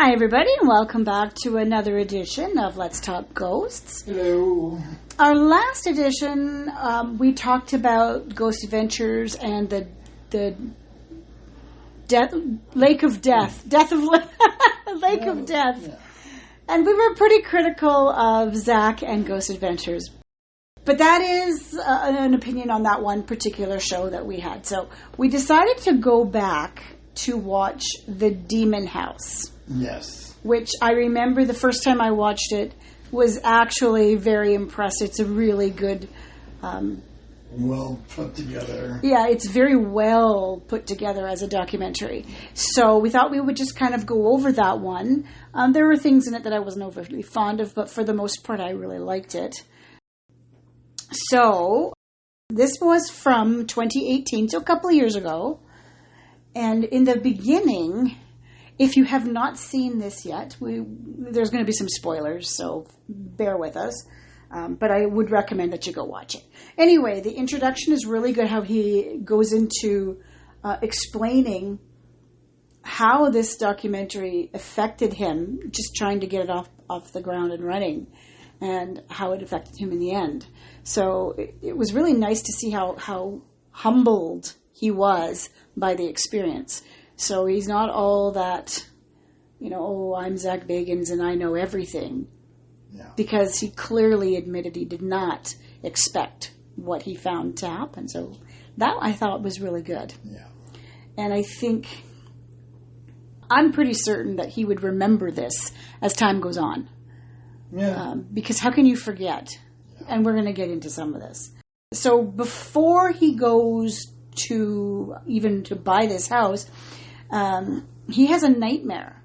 Hi, everybody, and welcome back to another edition of Let's Talk Ghosts. Hello. Our last edition, we talked about ghost adventures and the Lake of Death. Lake of Death. Yeah. And we were pretty critical of Zak and Ghost Adventures. But that is an opinion on that one particular show that we had. So we decided to go back to watch The Demon House. Yes. Which I remember the first time I watched it was actually very impressed. It's a really good... well put together. Yeah, it's very well put together as a documentary. So we thought we would just kind of go over that one. There were things in it that I wasn't overly fond of, but for the most part I really liked it. So this was from 2018, so a couple of years ago. And in the beginning, if you have not seen this yet, there's going to be some spoilers, so bear with us. But I would recommend that you go watch it. Anyway, the introduction is really good, how he goes into explaining how this documentary affected him, just trying to get it off the ground and running, and how it affected him in the end. So it was really nice to see how humbled he was by the experience. So he's not all that, I'm Zak Bagans and I know everything. Yeah. Because he clearly admitted he did not expect what he found to happen. So that I thought was really good. Yeah. And I'm pretty certain that he would remember this as time goes on. Yeah. Because how can you forget? Yeah. And we're going to get into some of this. So before he goes to buy this house, he has a nightmare.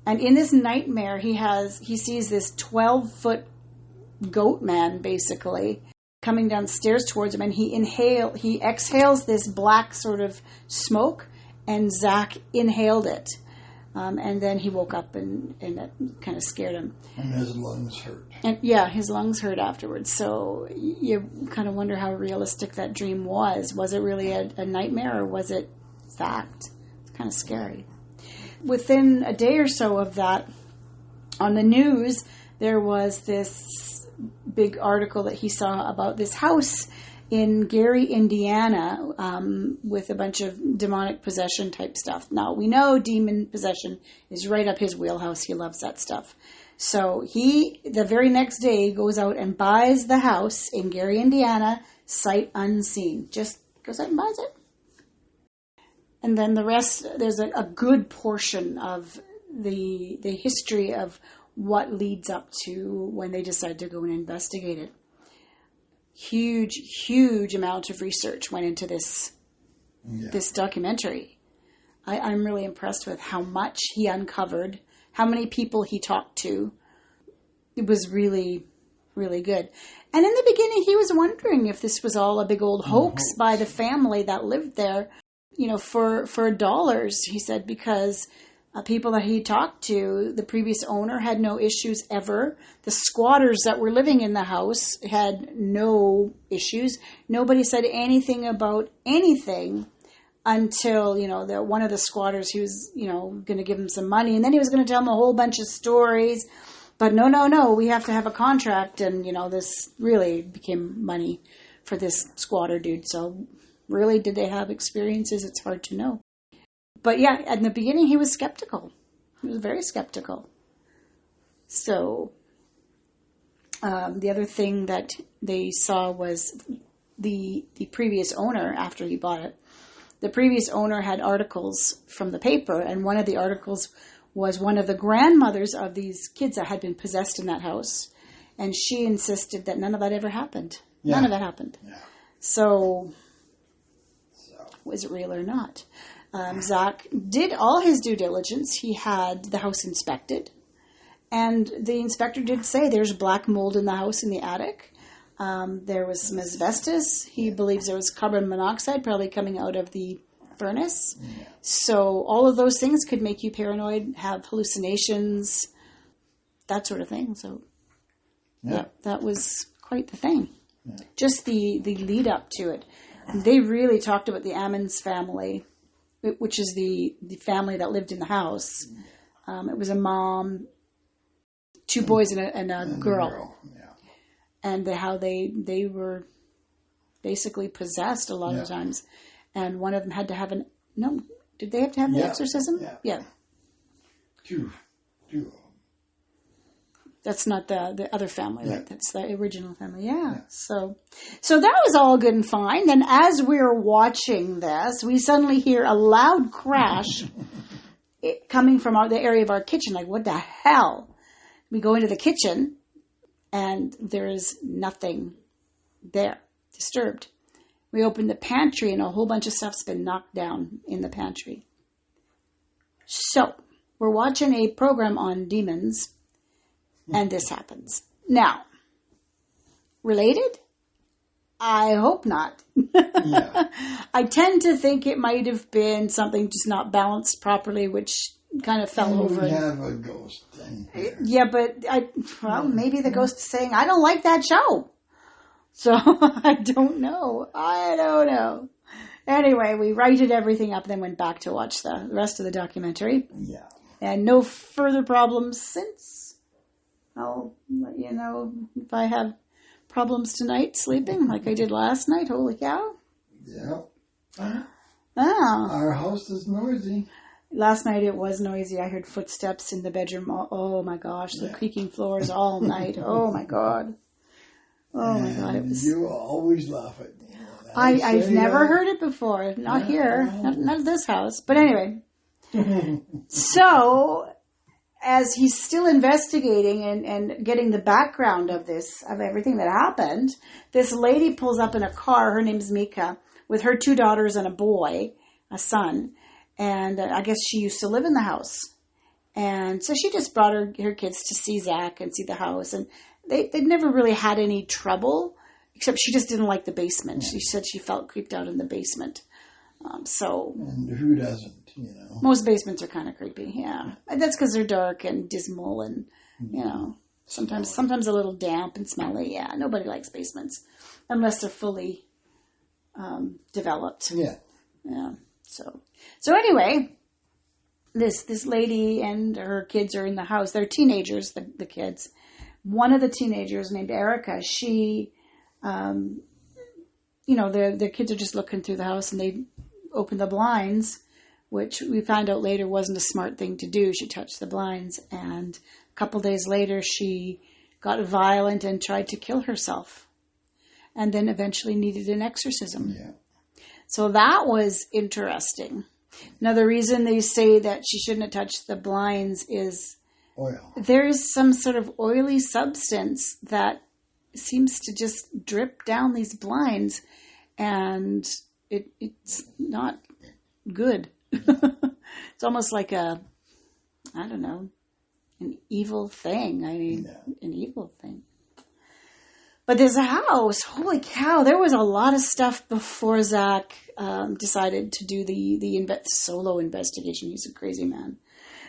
And in this nightmare, he sees this 12-foot goat man, basically, coming downstairs towards him, and he exhales this black sort of smoke, and Zak inhaled it. And then he woke up, and that kind of scared him. And his lungs hurt. And yeah, his lungs hurt afterwards. So you kind of wonder how realistic that dream was. Was it really a nightmare, or was it fact? It's kind of scary. Within a day or so of that, on the news, there was this big article that he saw about this house in Gary, Indiana, with a bunch of demonic possession type stuff. Now, we know demon possession is right up his wheelhouse. He loves that stuff. So he, the very next day, goes out and buys the house in Gary, Indiana, sight unseen. Just goes out and buys it. And then the rest, there's a good portion of the history of what leads up to when they decide to go and investigate it. Huge, huge amount of research went into this documentary. I'm really impressed with how much he uncovered, how many people he talked to. It was really, really good. And in the beginning, he was wondering if this was all a big old hoax by the family that lived there. For dollars, he said, because people that he talked to, the previous owner had no issues ever. The squatters that were living in the house had no issues. Nobody said anything about anything until, one of the squatters, he was, going to give him some money. And then he was going to tell him a whole bunch of stories. But no, we have to have a contract. And, this really became money for this squatter dude. So really, did they have experiences? It's hard to know. But yeah, in the beginning, he was skeptical. He was very skeptical. So the other thing that they saw was the previous owner, after he bought it. The previous owner had articles from the paper, and one of the articles was one of the grandmothers of these kids that had been possessed in that house. And she insisted that none of that ever happened. Yeah. None of that happened. Yeah. So was it real or not? Zak did all his due diligence. He had the house inspected. And the inspector did say there's black mold in the house in the attic. There was some asbestos. He believes there was carbon monoxide probably coming out of the furnace. Yeah. So all of those things could make you paranoid, have hallucinations, that sort of thing. So yeah, that was quite the thing. Yeah. Just the lead up to it. They really talked about the Ammons family, which is the family that lived in the house. It was a mom, 2 boys and a girl. Yeah. And how they were basically possessed a lot of times. And one of them had to have did they have to have an exorcism? Yeah. Two. That's not the other family, right? That's the original family. Yeah. So that was all good and fine. Then as we're watching this, we suddenly hear a loud crash coming from the area of our kitchen. Like, what the hell? We go into the kitchen and there is nothing there, disturbed. We open the pantry and a whole bunch of stuff's been knocked down in the pantry. So we're watching a program on demons and this happens. Now, related? I hope not. I tend to think it might have been something just not balanced properly, which kind of fell over. We have a ghost thing here. Yeah, but maybe the ghost is saying, I don't like that show. So I don't know. Anyway, we righted everything up, then went back to watch the rest of the documentary. Yeah. And no further problems since. I'll let you know if I have problems tonight sleeping like I did last night. Holy cow. Yeah. Oh. Our house is noisy. Last night it was noisy. I heard footsteps in the bedroom. Oh my gosh, the creaking floors all night. Oh my God. Oh my God. It was. You always laugh at me. I've never heard it before. Not here. Not at this house. But anyway. So, as he's still investigating and getting the background of everything that happened, this lady pulls up in a car. Her name's Mika, with her 2 daughters and a boy, a son. And I guess she used to live in the house. And so she just brought her kids to see Zak and see the house. And they'd never really had any trouble, except she just didn't like the basement. She said she felt creeped out in the basement. And who doesn't, Most basements are kind of creepy, yeah. That's because they're dark and dismal and, sometimes a little damp and smelly. Yeah, nobody likes basements unless they're fully developed. Yeah. Yeah. So anyway, this lady and her kids are in the house. They're teenagers, the kids. One of the teenagers named Erica, she, the kids are just looking through the house and they open the blinds, which we found out later wasn't a smart thing to do. She touched the blinds, and a couple days later she got violent and tried to kill herself, and then eventually needed an exorcism. Yeah. So that was interesting. Now, the reason they say that she shouldn't have touched the blinds is oil. There is some sort of oily substance that seems to just drip down these blinds, and it's not good. It's almost like an evil thing. An evil thing. But there's a house. Holy cow. There was a lot of stuff before Zak decided to do the solo investigation. He's a crazy man.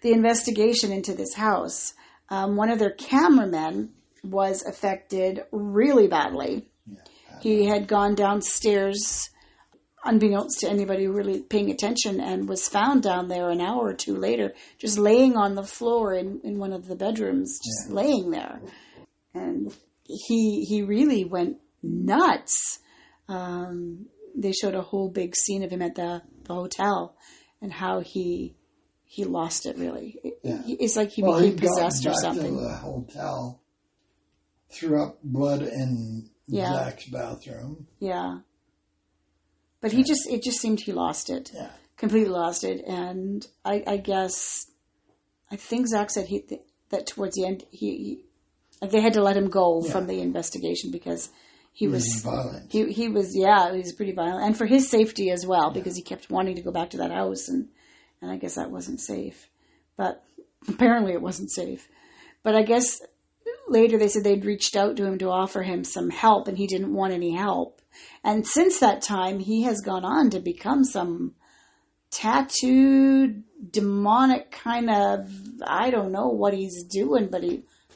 The investigation into this house. One of their cameramen was affected really badly. Yeah, he had gone downstairs, unbeknownst to anybody really paying attention, and was found down there an hour or 2 later, just laying on the floor in one of the bedrooms, just laying there. And he really went nuts. They showed a whole big scene of him at the hotel and how he lost it, really. It's like he became possessed or something. To the hotel, threw up blood in Zak's bathroom. Yeah. But it just seemed he lost it. Yeah. Completely lost it. And I think Zak said that towards the end, they had to let him go from the investigation because he was violent. He was pretty violent. And for his safety as well, because he kept wanting to go back to that house, and I guess that wasn't safe. But apparently it wasn't safe. But I guess later they said they'd reached out to him to offer him some help, and he didn't want any help. And since that time, he has gone on to become some tattooed, demonic kind of, I don't know what he's doing, but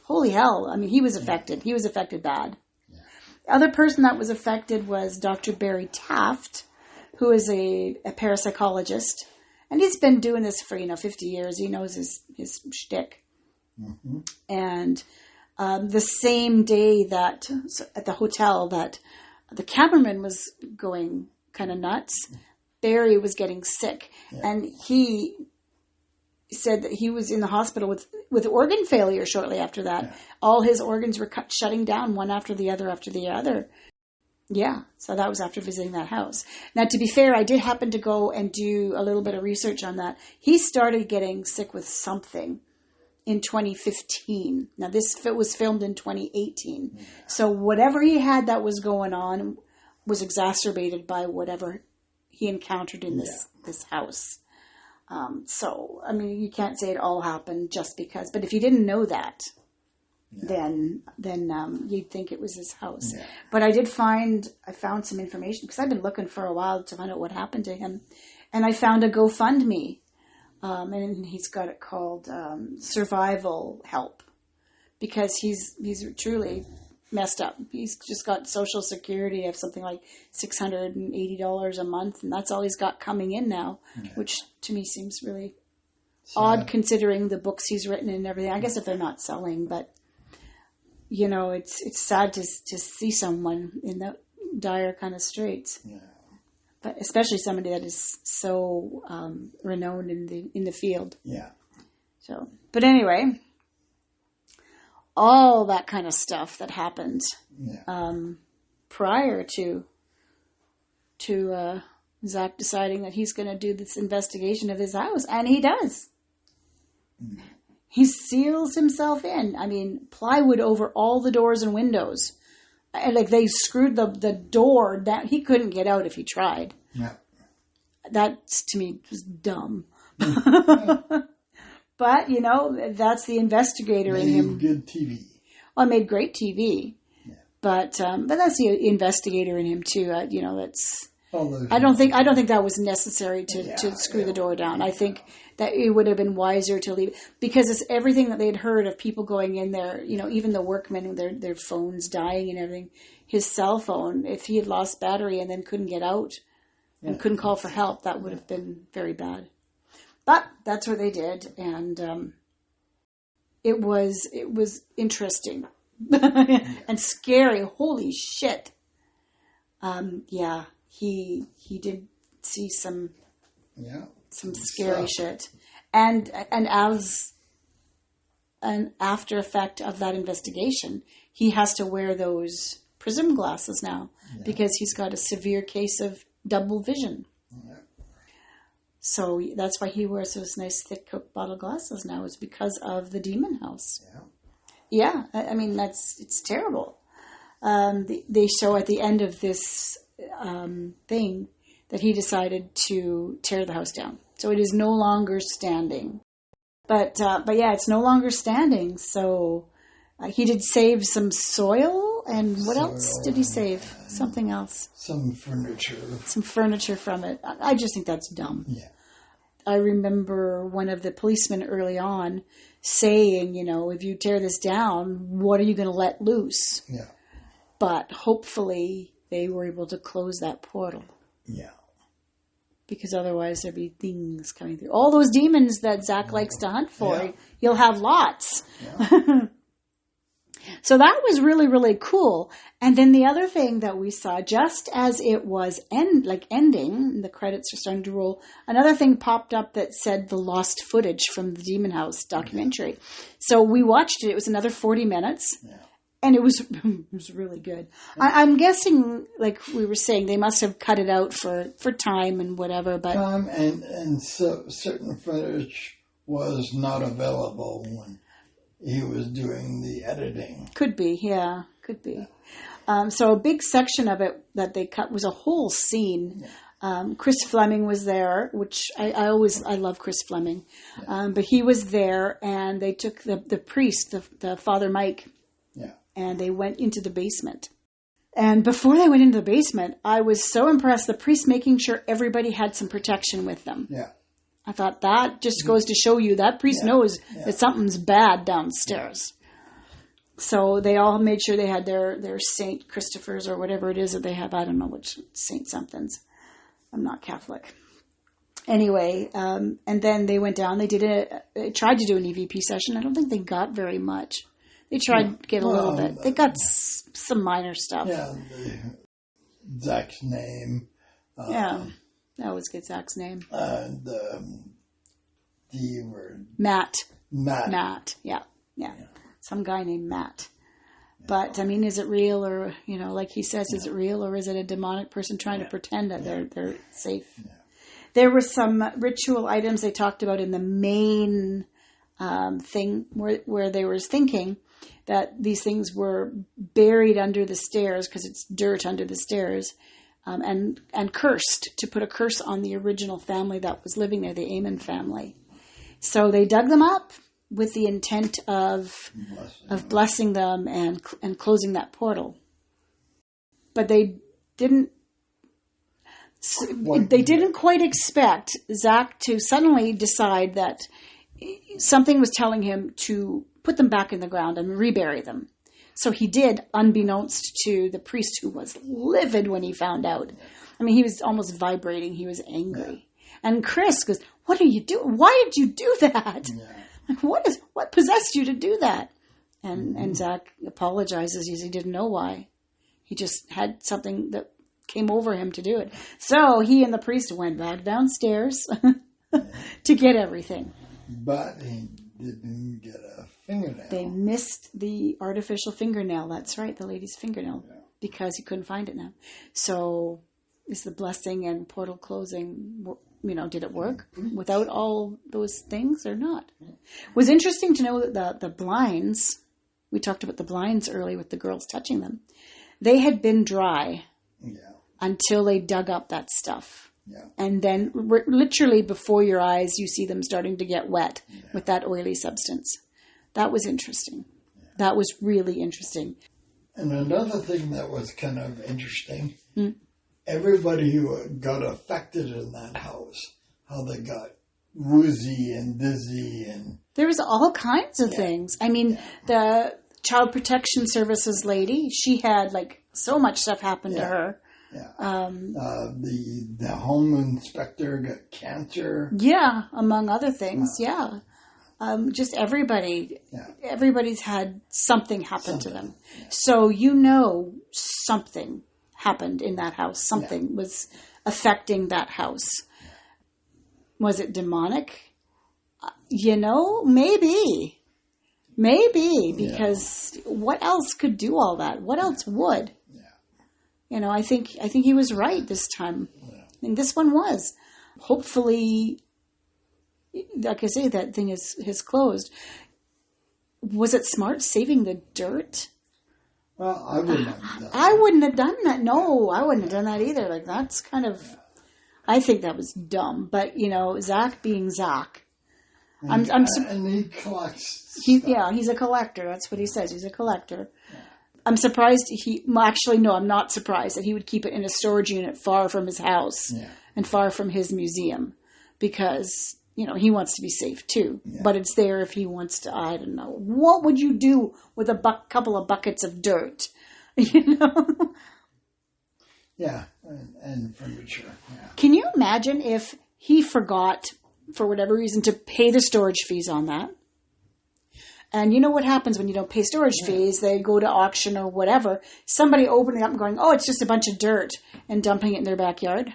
holy hell. I mean, he was affected. He was affected bad. Yeah. The other person that was affected was Dr. Barry Taft, who is a parapsychologist. And he's been doing this for, 50 years. He knows his shtick. Mm-hmm. And the same day that at the hotel that the cameraman was going kind of nuts, Barry was getting sick. Yeah. And he said that he was in the hospital with organ failure shortly after that. Yeah. All his organs were shutting down one after the other. Yeah, so that was after visiting that house. Now, to be fair, I did happen to go and do a little bit of research on that. He started getting sick with something in 2015. Now, this was filmed in 2018. Yeah. So whatever he had that was going on was exacerbated by whatever he encountered in this house. So, I mean, you can't say it all happened just because. But if you didn't know that, then you'd think it was his house. Yeah. But I found some information because I've been looking for a while to find out what happened to him. And I found a GoFundMe. And he's got it called Survival Help because he's truly messed up. He's just got Social Security of something like $680 a month, and that's all he's got coming in now, which to me seems really odd considering the books he's written and everything. I guess if they're not selling, but it's sad to see someone in that dire kind of straits. Yeah. But especially somebody that is so renowned in the field. Yeah. So, but anyway, all that kind of stuff that happened prior to Zak deciding that he's going to do this investigation of his house, and he does. Mm. He seals himself in. I mean, plywood over all the doors and windows. Like they screwed the door down. He couldn't get out if he tried. Yeah. That to me was dumb. But that's the investigator in him. Good TV. Well, I made great TV. Yeah. But that's the investigator in him too. That's. I don't think that was necessary to screw the door down. I think that it would have been wiser to leave because it's everything that they'd heard of people going in there. Even the workmen, their phones dying and everything. His cell phone, if he had lost battery and then couldn't get out and couldn't call for help, that would have been very bad. But that's what they did, and it was interesting and scary. Holy shit! He did see some scary shit, and as an after effect of that investigation, he has to wear those prism glasses now because he's got a severe case of double vision. Yeah. So that's why he wears those nice thick Coke bottle glasses now. Is because of the demon house. Yeah. I mean it's terrible. They show at the end of this thing that he decided to tear the house down. So it is no longer standing. But it's no longer standing. So he did save some soil, and what else did he save? Something else. Some furniture. Some furniture from it. I just think that's dumb. Yeah. I remember one of the policemen early on saying, if you tear this down, what are you going to let loose? Yeah. But hopefully they were able to close that portal. Yeah. Because otherwise there'd be things coming through. All those demons that Zak likes to hunt for, you'll have lots. Yeah. So that was really, really cool. And then the other thing that we saw, just as it was ending, the credits are starting to roll, another thing popped up that said the lost footage from the Demon House documentary. Yeah. So we watched it. It was another 40 minutes. Yeah. And it was really good. I'm guessing, like we were saying, they must have cut it out for time and whatever. But time and so certain footage was not available when he was doing the editing. Could be, yeah, could be. So a big section of it that they cut was a whole scene. Yeah. Chris Fleming was there, which I love Chris Fleming. Yeah. But he was there, and they took the priest, the Father Mike. Yeah. And they went into the basement. And before they went into the basement, I was so impressed, the priest making sure everybody had some protection with them. Yeah. I thought that just goes to show you that priest knows that something's bad downstairs. So they all made sure they had their Saint Christopher's or whatever it is that they have. I don't know which Saint somethings. I'm not Catholic. Anyway, and then they went down. They tried to do an EVP session. I don't think they got very much. They tried to get a little bit. They got some minor stuff. Yeah, Zak's name. Yeah, I always get Zak's name. And the word. Matt. Matt. Yeah. Some guy named Matt. But, I mean, is it real or, like he says, is it real or is it a demonic person trying to pretend that they're safe? Yeah. There were some ritual items they talked about in the main thing where they were thinking that these things were buried under the stairs because it's dirt under the stairs and cursed, to put a curse on the original family that was living there, the Amen family. So they dug them up with the intent of blessing them and closing that portal. But they didn't quite expect Zak to suddenly decide that something was telling him to put them back in the ground and rebury them. So he did, unbeknownst to the priest, who was livid when he found out. I mean, he was almost vibrating. He was angry. Yeah. And Chris goes, "What are you doing? Why did you do that? Yeah. What possessed you to do that?" And Zak apologizes. He didn't know why. He just had something that came over him to do it. So he and the priest went back downstairs to get everything. But he didn't get a fingernail. They missed the artificial fingernail. That's right, the lady's fingernail, because he couldn't find it now. So is the blessing and portal closing, did it work without all those things or not? It was interesting to know that the blinds, we talked about the blinds early with the girls touching them, they had been dry until they dug up that stuff. Yeah. And then literally before your eyes, you see them starting to get wet with that oily substance. That was interesting. Yeah. That was really interesting. And another thing that was kind of interesting, everybody who got affected in that house, how they got woozy and dizzy. And there was all kinds of things. I mean, the Child Protection Services lady, she had so much stuff happen to her. Yeah. The home inspector got cancer. Yeah, among other things. Just everybody. Yeah. Everybody's had something happen to them. Yeah. So something happened in that house. Something was affecting that house. Yeah. Was it demonic? Maybe. Maybe, because what else could do all that? What else would? I think he was right this time. Yeah. I think this one was. Hopefully, like I say, that thing is closed. Was it smart saving the dirt? Well, I wouldn't have done that. I wouldn't have done that. No, I wouldn't have done that either. That's kind of... I think that was dumb. But, Zak being Zak. And he collects stuff. He's a collector. That's what he says. He's a collector. Yeah. I'm surprised I'm not surprised that he would keep it in a storage unit far from his house and far from his museum, because, he wants to be safe too. Yeah. But it's there if he wants to, I don't know. What would you do with a couple of buckets of dirt? Yeah, and furniture. Yeah. Can you imagine if he forgot, for whatever reason, to pay the storage fees on that? And you know what happens when you don't pay storage fees? They go to auction or whatever. Somebody opening it up and going, "Oh, it's just a bunch of dirt," and dumping it in their backyard.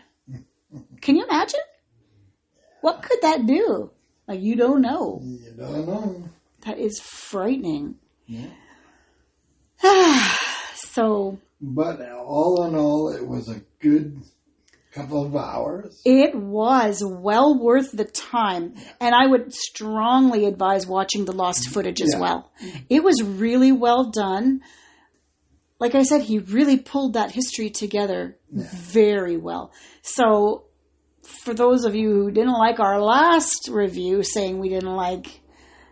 Can you imagine? What could that do? You don't know. You don't know. That is frightening. Yeah. But all in all, it was a good couple of hours. It was well worth the time. And I would strongly advise watching the lost footage as well. It was really well done. Like I said, he really pulled that history together very well. So for those of you who didn't like our last review, saying we didn't like,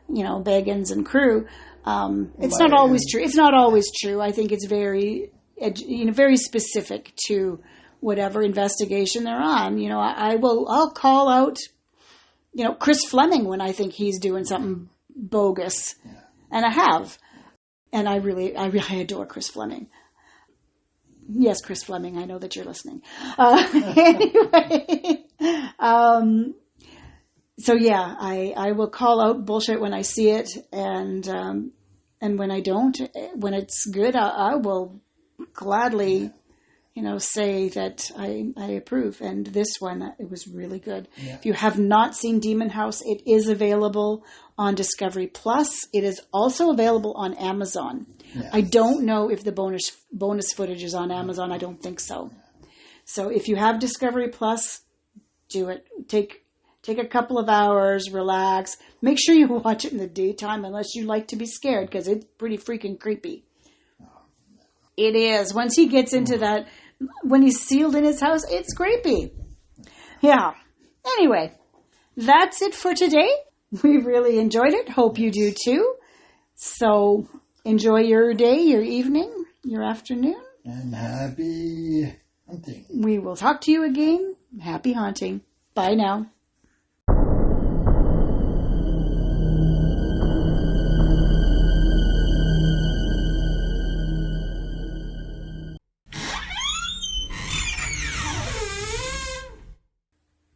Bagans and crew, it's not always true. It's not always true. I think it's very, very specific to whatever investigation they're on. I'll call out, Chris Fleming when I think he's doing something bogus. Yeah. And I have. And I really adore Chris Fleming. Yes, Chris Fleming, I know that you're listening. Anyway, So yeah, I will call out bullshit when I see it, and when I don't, when it's good, I will gladly, say that I approve. And this one, it was really good. Yeah. If you have not seen Demon House, it is available on Discovery Plus. It is also available on Amazon. Yes. I don't know if the bonus footage is on Amazon. I don't think so. So if you have Discovery Plus, do it. Take a couple of hours, relax. Make sure you watch it in the daytime unless you like to be scared, because it's pretty freaking creepy. It is. Once he gets into that, when he's sealed in his house, it's creepy. Yeah. Anyway, that's it for today. We really enjoyed it. Hope you do too. So enjoy your day, your evening, your afternoon. And happy hunting. We will talk to you again. Happy haunting. Bye now.